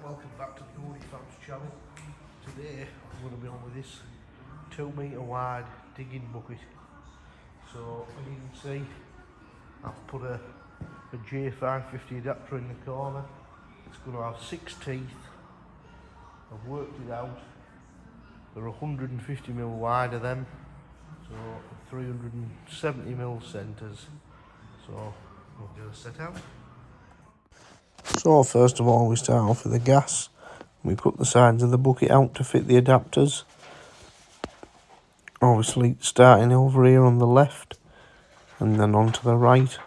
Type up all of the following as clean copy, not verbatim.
Welcome back to the Cody Farms channel. Today I'm going to be on with this 2 metre wide digging bucket. So as you can see, I've put a J550 adapter in the corner. It's going to have 6 teeth. I've worked it out. They're 150mm wide of them, so 370mm centres. So we'll get a set out. So first of all we start off with the gas. We put the sides of the bucket out to fit the adapters. Obviously starting over here on the left and then onto the right.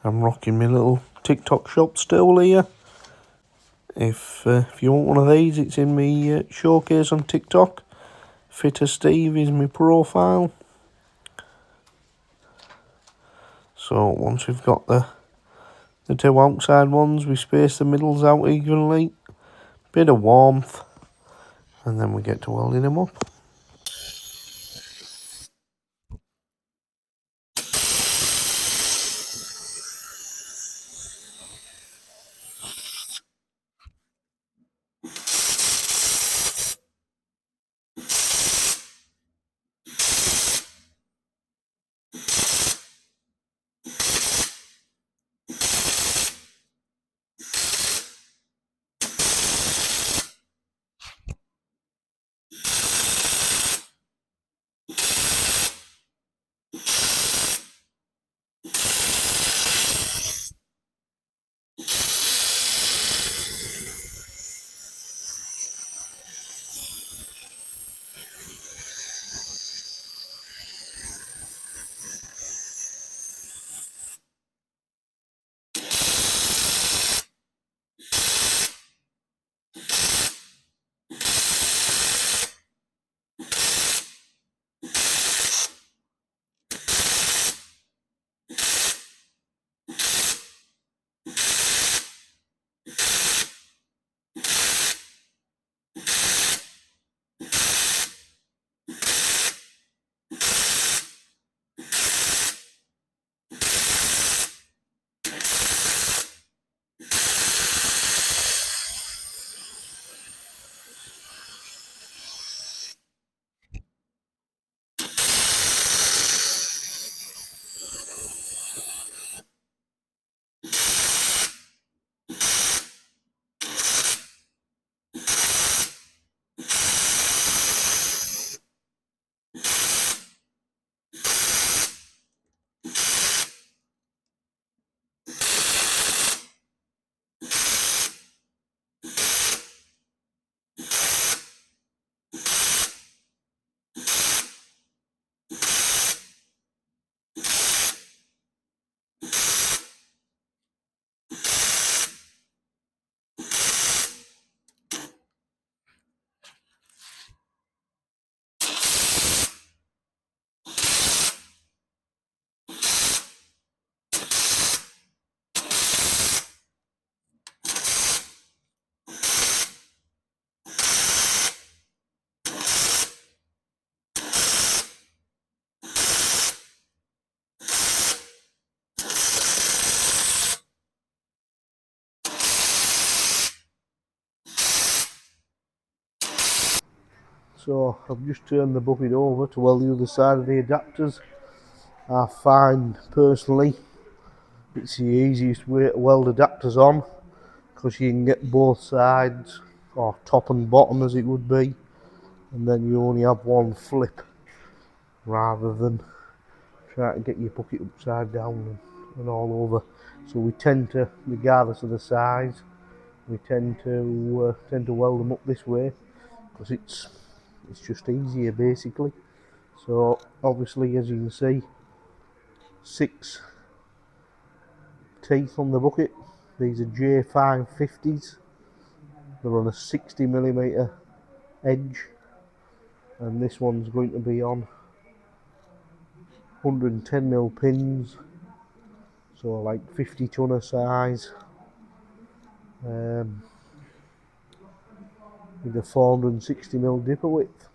I'm rocking my little TikTok shop stool here. If you want one of these, it's in my showcase on TikTok. Fitter Steve is my profile. So once we've got the two outside ones, we space the middles out evenly. Bit of warmth, and then we get to welding them up. So I've just turned the bucket over to weld the other side of the adapters. I find personally it's the easiest way to weld adapters on, because you can get both sides, or top and bottom as it would be, and then you only have one flip rather than try to get your bucket upside down and all over. So we tend to, regardless of the size, we tend to weld them up this way, because it's just easier basically. So obviously, as you can see, 6 teeth on the bucket. These are J550s. They're on a 60mm edge, and this one's going to be on 110mm pins, so like 50 tonner size, with a 460mm dipper width.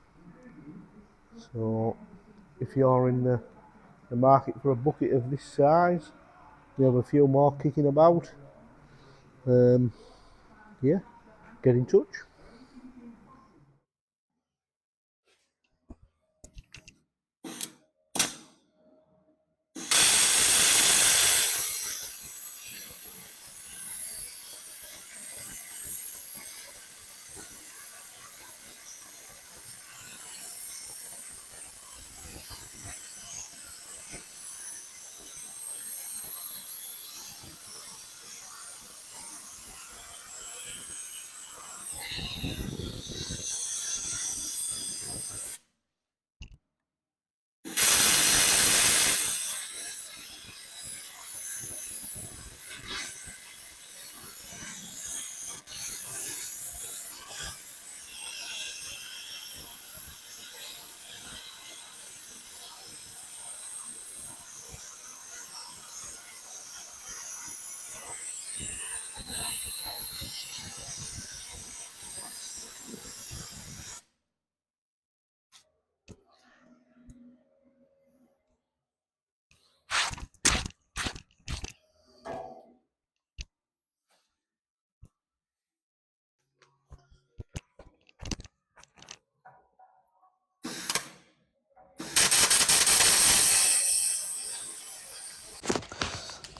So if you're in the market for a bucket of this size, we have a few more kicking about. Yeah, get in touch.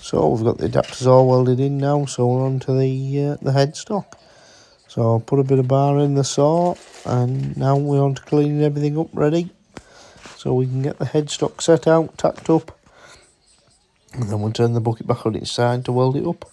So we've got the adapters all welded in now, so we're on to the headstock. So I'll put a bit of bar in the saw, and now we're on to cleaning everything up ready, so we can get the headstock set out, tacked up, and then we'll turn the bucket back on its side to weld it up.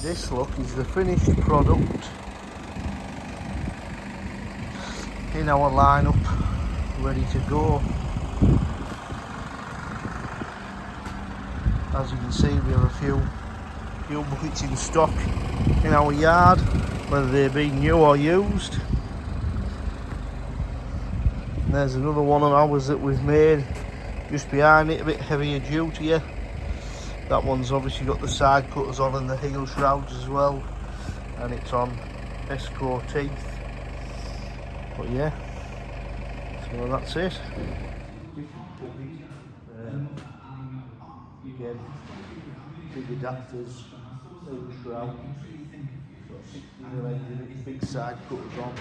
This, look, is the finished product in our lineup, ready to go. As you can see, we have a few buckets in stock in our yard, whether they be new or used. And there's another one of ours that we've made just behind it, a bit heavier duty. That one's obviously got the side cutters on and the heel shrouds as well, and it's on escrow teeth. But yeah, so that's it. Again, big adapters, heel shrouds, got 16 engine, big side cutters on,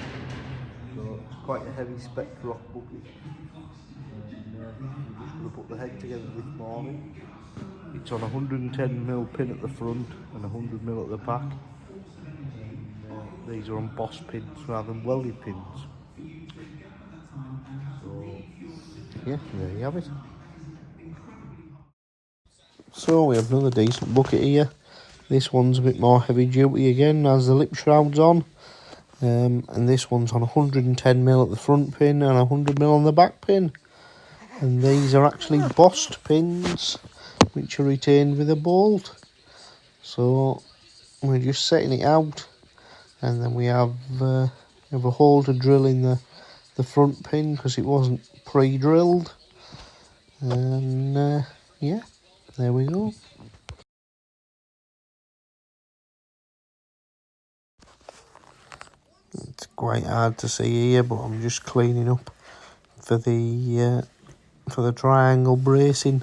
so it's quite a heavy spec rock bucket. And we're just going to put the head together this morning. It's on a 110mm pin at the front and 100mm at the back. And these are on boss pins rather than welded pins. So yeah, there you have it. So we have another decent bucket here. This one's a bit more heavy duty again, has the lip shrouds on. And this one's on 110mm at the front pin and 100mm on the back pin. And these are actually bossed pins, which are retained with a bolt. So we're just setting it out, and then we have a hole to drill in the front pin because it wasn't pre-drilled. And yeah, there we go. It's quite hard to see here, but I'm just cleaning up for the triangle bracing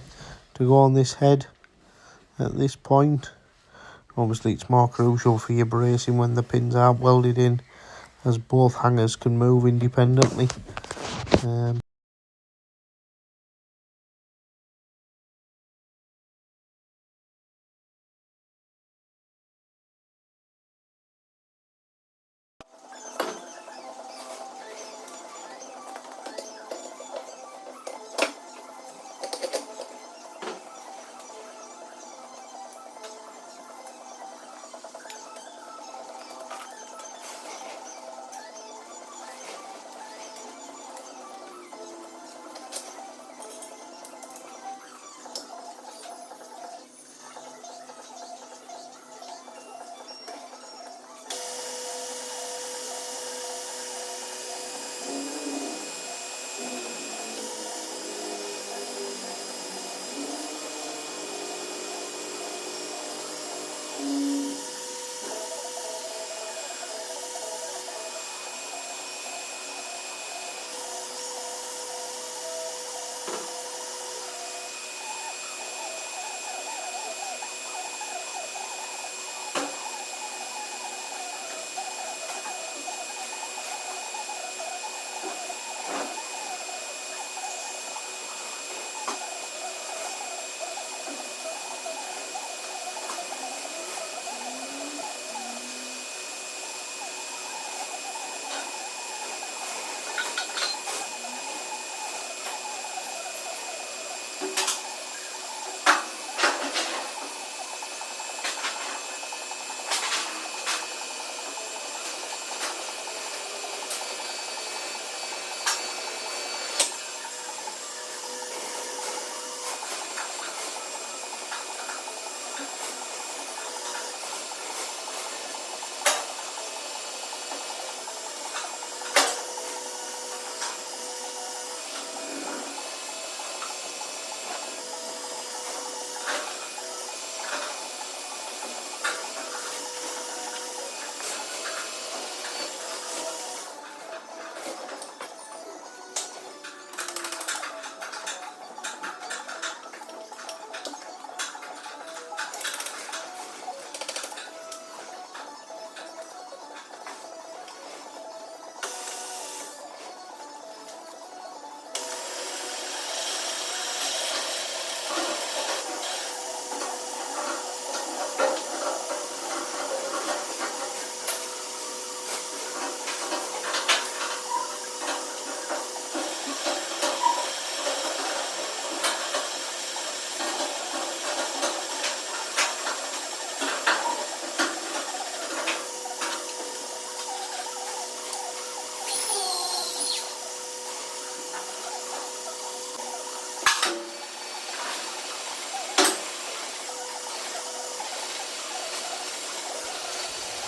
to go on this head at this point. Obviously it's more crucial for your bracing when the pins aren't welded in, as both hangers can move independently.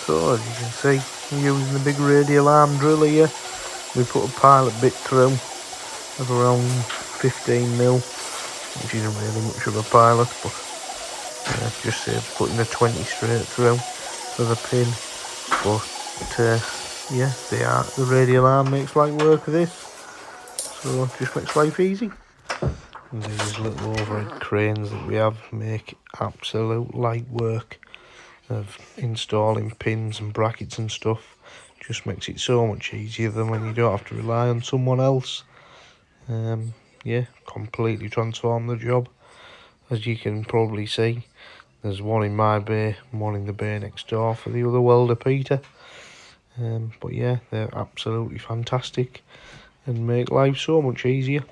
So as you can see, we're using the big radial arm drill here. We put a pilot bit through of around 15mm, which isn't really much of a pilot, but just saves putting a 20 straight through for the pin. But yeah, the radial arm makes light work of this, so just makes life easy. And these little overhead cranes that we have make absolute light work of installing pins and brackets and stuff. Just makes it so much easier than when you don't have to rely on someone else. Yeah, completely transform the job. As you can probably see, there's one in my bay and one in the bay next door for the other welder, Peter. But yeah, they're absolutely fantastic and make life so much easier.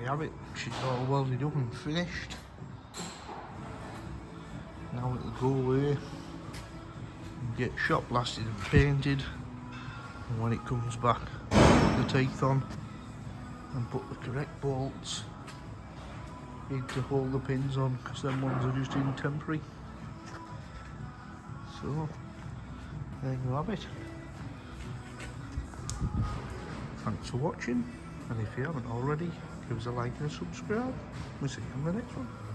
have it. She's all welded up and finished. Now it'll go away and get shot blasted and painted, and when it comes back, put the teeth on and put the correct bolts in to hold the pins on, because them ones are just in temporary. So there you have it. Thanks for watching, and if you haven't already, give us a like and a subscribe. We'll see you on the next one.